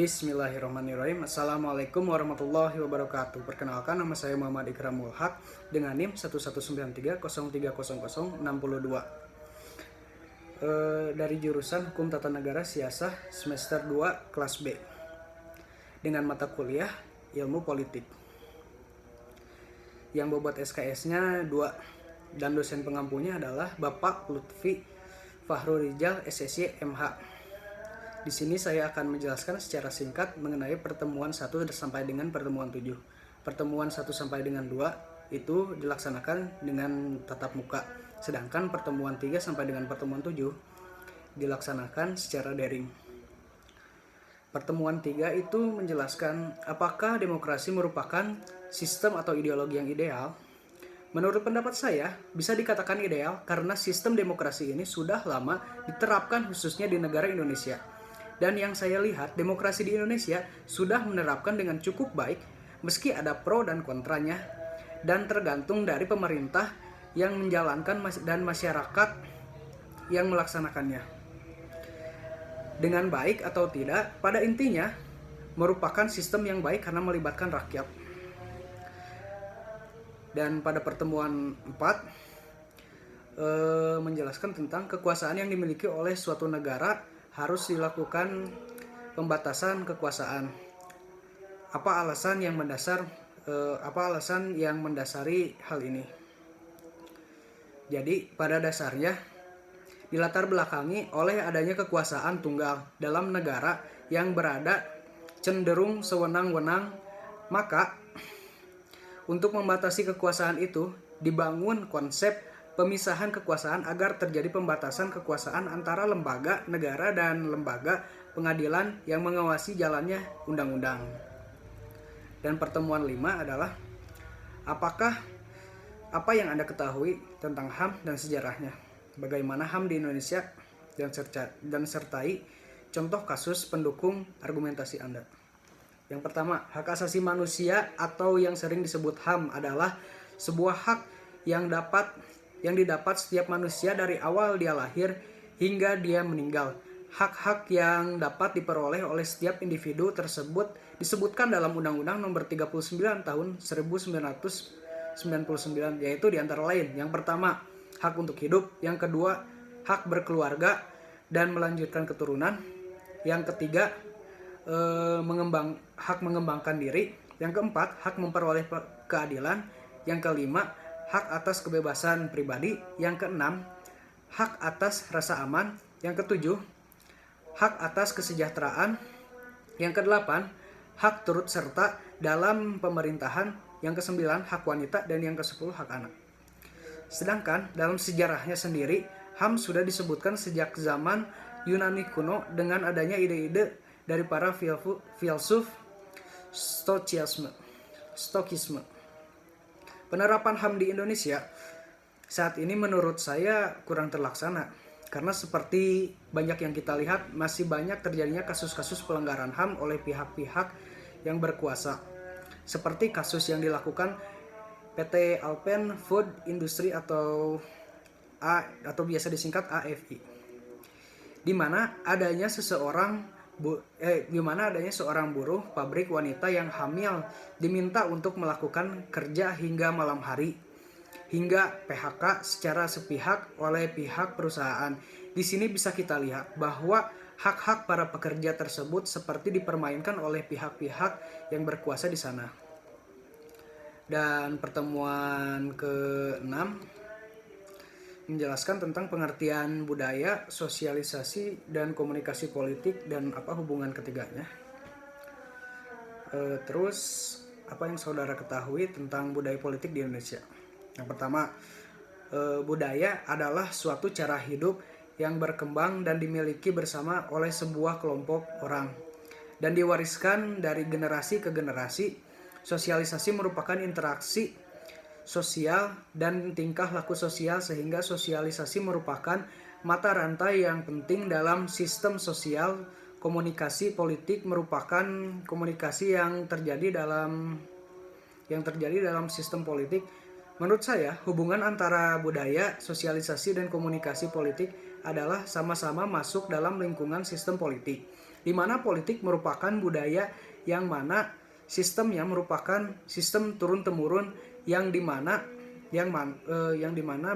Bismillahirrahmanirrahim. Assalamualaikum warahmatullahi wabarakatuh. Perkenalkan, nama saya Muhammad Ikram Mulhaq dengan NIM 1193030062. Dari jurusan Hukum Tata Negara Siasah semester 2 kelas B dengan mata kuliah Ilmu Politik. Yang bobot SKS-nya 2 dan dosen pengampunya adalah Bapak Lutfi Fahrul Rijal, SSY, MH. Di sini saya akan menjelaskan secara singkat mengenai pertemuan 1 sampai dengan pertemuan 7. Pertemuan 1 sampai dengan 2 itu dilaksanakan dengan tatap muka. Sedangkan pertemuan 3 sampai dengan pertemuan 7 dilaksanakan secara daring. Pertemuan 3 itu menjelaskan apakah demokrasi merupakan sistem atau ideologi yang ideal. Menurut pendapat saya, bisa dikatakan ideal karena sistem demokrasi ini sudah lama diterapkan khususnya di negara Indonesia. Dan yang saya lihat, demokrasi di Indonesia sudah menerapkan dengan cukup baik, meski ada pro dan kontranya, dan tergantung dari pemerintah yang menjalankan dan masyarakat yang melaksanakannya. Dengan baik atau tidak, pada intinya merupakan sistem yang baik karena melibatkan rakyat. Dan pada pertemuan 4 menjelaskan tentang kekuasaan yang dimiliki oleh suatu negara harus dilakukan pembatasan kekuasaan. Apa alasan yang mendasari hal ini? Jadi pada dasarnya dilatar belakangi oleh adanya kekuasaan tunggal dalam negara yang berada cenderung sewenang-wenang, maka untuk membatasi kekuasaan itu dibangun konsep pemisahan kekuasaan agar terjadi pembatasan kekuasaan antara lembaga negara dan lembaga pengadilan yang mengawasi jalannya undang-undang. Dan pertemuan 5 adalah apa yang Anda ketahui tentang HAM dan sejarahnya. Bagaimana HAM di Indonesia dan sertai contoh kasus pendukung argumentasi Anda. Yang pertama, hak asasi manusia atau yang sering disebut HAM adalah sebuah hak yang didapat setiap manusia dari awal dia lahir hingga dia meninggal. Hak-hak yang dapat diperoleh oleh setiap individu tersebut disebutkan dalam Undang-Undang Nomor 39 Tahun 1999, yaitu diantara lain, yang pertama, hak untuk hidup, yang kedua, hak berkeluarga dan melanjutkan keturunan, yang ketiga, hak mengembangkan diri, yang keempat, hak memperoleh keadilan, yang kelima, hak atas kebebasan pribadi, yang keenam, hak atas rasa aman, yang ketujuh, hak atas kesejahteraan, yang kedelapan, hak turut serta dalam pemerintahan, yang kesembilan, hak wanita, dan yang kesepuluh, hak anak. Sedangkan dalam sejarahnya sendiri, HAM sudah disebutkan sejak zaman Yunani kuno dengan adanya ide-ide dari para filsuf Stokisme. Penerapan HAM di Indonesia saat ini menurut saya kurang terlaksana karena seperti banyak yang kita lihat masih banyak terjadinya kasus-kasus pelanggaran HAM oleh pihak-pihak yang berkuasa. Seperti kasus yang dilakukan PT Alpen Food Industry atau biasa disingkat AFI. Di mana adanya seorang buruh pabrik wanita yang hamil diminta untuk melakukan kerja hingga malam hari, hingga PHK secara sepihak oleh pihak perusahaan. Di sini bisa kita lihat bahwa hak-hak para pekerja tersebut seperti dipermainkan oleh pihak-pihak yang berkuasa di sana. Dan pertemuan ke-6 menjelaskan tentang pengertian budaya, sosialisasi, dan komunikasi politik dan apa hubungan ketiganya. Terus apa yang saudara ketahui tentang budaya politik di Indonesia? Yang pertama, budaya adalah suatu cara hidup yang berkembang dan dimiliki bersama oleh sebuah kelompok orang dan diwariskan dari generasi ke generasi. Sosialisasi merupakan interaksi sosial dan tingkah laku sosial, sehingga sosialisasi merupakan mata rantai yang penting dalam sistem sosial. Komunikasi politik merupakan komunikasi yang terjadi dalam sistem politik. Menurut saya, hubungan antara budaya, sosialisasi, dan komunikasi politik adalah sama-sama masuk dalam lingkungan sistem politik. di mana politik merupakan budaya yang mana sistemnya merupakan sistem turun-temurun yang dimana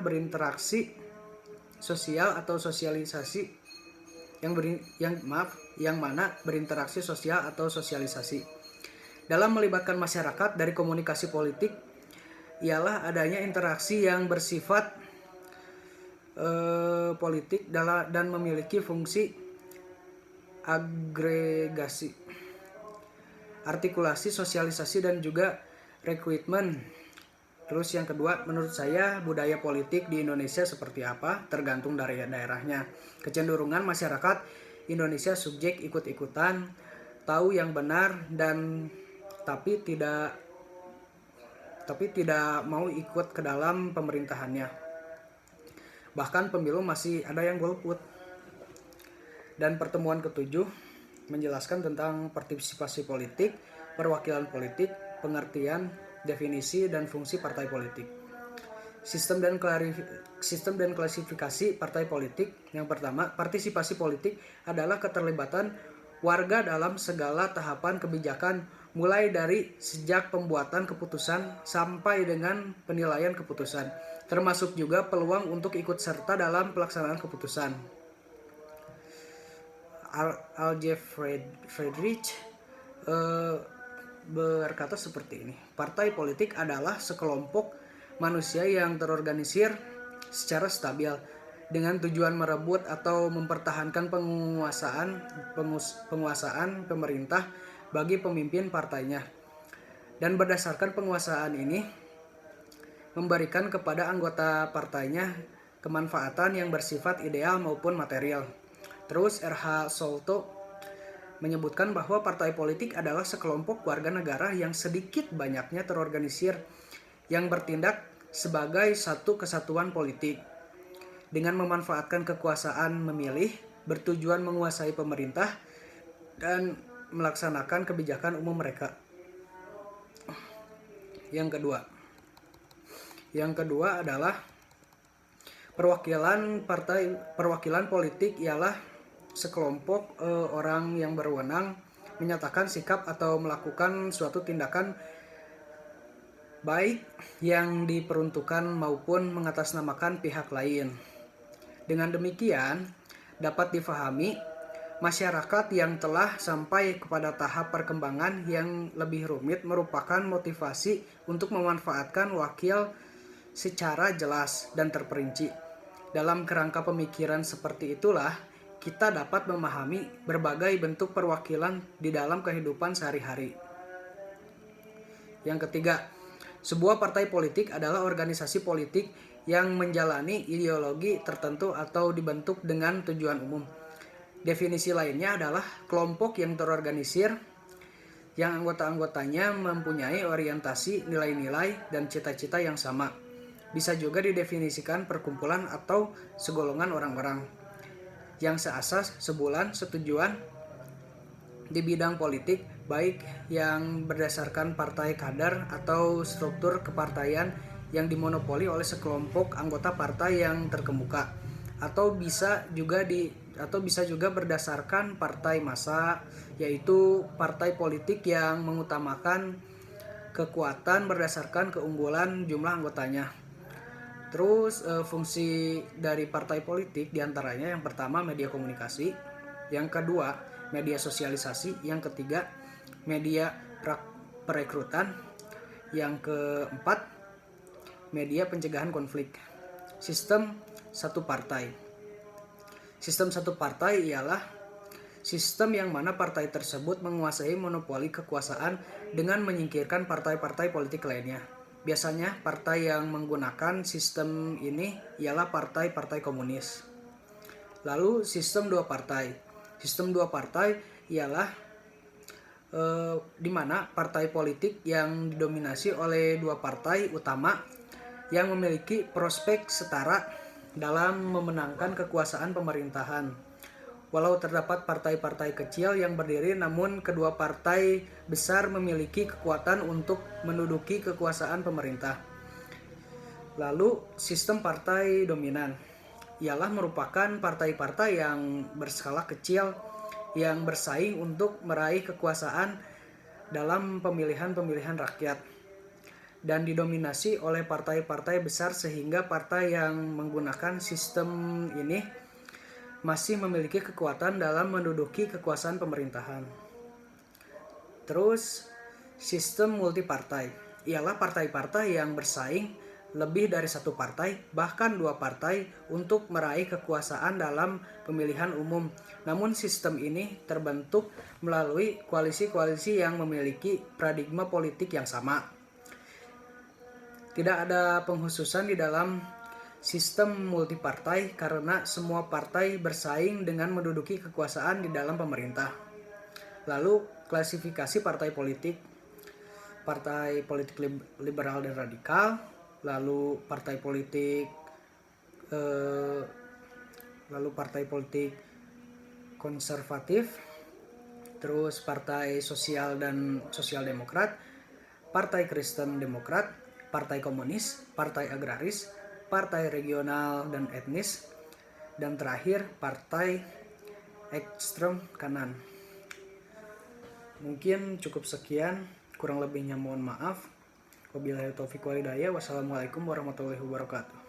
berinteraksi sosial atau sosialisasi yang mana berinteraksi sosial atau sosialisasi. Dalam melibatkan masyarakat dari komunikasi politik ialah adanya interaksi yang bersifat politik dan memiliki fungsi agregasi, artikulasi, sosialisasi, dan juga rekrutmen. Terus yang kedua, menurut saya budaya politik di Indonesia seperti apa tergantung dari daerahnya. Kecenderungan masyarakat Indonesia subjek ikut-ikutan, tahu yang benar dan tapi tidak mau ikut ke dalam pemerintahannya. Bahkan pemilu masih ada yang golput. Dan pertemuan ketujuh menjelaskan tentang partisipasi politik, perwakilan politik, pengertian, definisi, dan fungsi partai politik. Sistem dan klasifikasi partai politik. Yang pertama, partisipasi politik adalah keterlibatan warga dalam segala tahapan kebijakan, mulai dari sejak pembuatan keputusan sampai dengan penilaian keputusan, termasuk juga peluang untuk ikut serta dalam pelaksanaan keputusan. Alje Friedrich berkata seperti ini: partai politik adalah sekelompok manusia yang terorganisir secara stabil dengan tujuan merebut atau mempertahankan penguasaan pemerintah bagi pemimpin partainya, dan berdasarkan penguasaan ini memberikan kepada anggota partainya kemanfaatan yang bersifat ideal maupun material. Terus R.H. Solto menyebutkan bahwa partai politik adalah sekelompok warga negara yang sedikit banyaknya terorganisir yang bertindak sebagai satu kesatuan politik dengan memanfaatkan kekuasaan memilih, bertujuan menguasai pemerintah dan melaksanakan kebijakan umum mereka. Yang kedua adalah perwakilan politik ialah sekelompok orang yang berwenang menyatakan sikap atau melakukan suatu tindakan baik yang diperuntukkan maupun mengatasnamakan pihak lain. Dengan demikian dapat difahami masyarakat yang telah sampai kepada tahap perkembangan yang lebih rumit merupakan motivasi untuk memanfaatkan wakil secara jelas dan terperinci. Dalam kerangka pemikiran seperti itulah kita dapat memahami berbagai bentuk perwakilan di dalam kehidupan sehari-hari. Yang ketiga, sebuah partai politik adalah organisasi politik yang menjalani ideologi tertentu atau dibentuk dengan tujuan umum. Definisi lainnya adalah kelompok yang terorganisir yang anggota-anggotanya mempunyai orientasi, nilai-nilai, dan cita-cita yang sama. Bisa juga didefinisikan perkumpulan atau segolongan orang-orang yang seasas, sebulan, setujuan di bidang politik, baik yang berdasarkan partai kader atau struktur kepartaian yang dimonopoli oleh sekelompok anggota partai yang terkemuka, atau bisa juga berdasarkan partai massa, yaitu partai politik yang mengutamakan kekuatan berdasarkan keunggulan jumlah anggotanya. Terus fungsi dari partai politik diantaranya yang pertama media komunikasi, yang kedua media sosialisasi, yang ketiga media perekrutan, yang keempat media pencegahan konflik. Sistem satu partai ialah sistem yang mana partai tersebut menguasai monopoli kekuasaan dengan menyingkirkan partai-partai politik lainnya. Biasanya partai yang menggunakan sistem ini ialah partai-partai komunis. Lalu sistem dua partai. Sistem dua partai ialah di mana partai politik yang didominasi oleh dua partai utama yang memiliki prospek setara dalam memenangkan kekuasaan pemerintahan. Walau terdapat partai-partai kecil yang berdiri, namun kedua partai besar memiliki kekuatan untuk menduduki kekuasaan pemerintah. Lalu sistem partai dominan ialah merupakan partai-partai yang berskala kecil yang bersaing untuk meraih kekuasaan dalam pemilihan-pemilihan rakyat dan didominasi oleh partai-partai besar, sehingga partai yang menggunakan sistem ini masih memiliki kekuatan dalam menduduki kekuasaan pemerintahan. Terus sistem multipartai ialah partai-partai yang bersaing lebih dari satu partai, bahkan dua partai, untuk meraih kekuasaan dalam pemilihan umum. Namun sistem ini terbentuk melalui koalisi-koalisi yang memiliki paradigma politik yang sama. Tidak ada pengkhususan di dalam sistem multipartai karena semua partai bersaing dengan menduduki kekuasaan di dalam pemerintah. Lalu klasifikasi partai politik liberal dan radikal, lalu partai politik konservatif, terus partai sosial dan sosial demokrat, partai Kristen Demokrat, partai komunis, partai agraris, partai regional dan etnis, dan terakhir partai ekstrem kanan. Mungkin cukup sekian, kurang lebihnya mohon maaf. Wabillahi taufiq wal hidayah. Wassalamualaikum warahmatullahi wabarakatuh.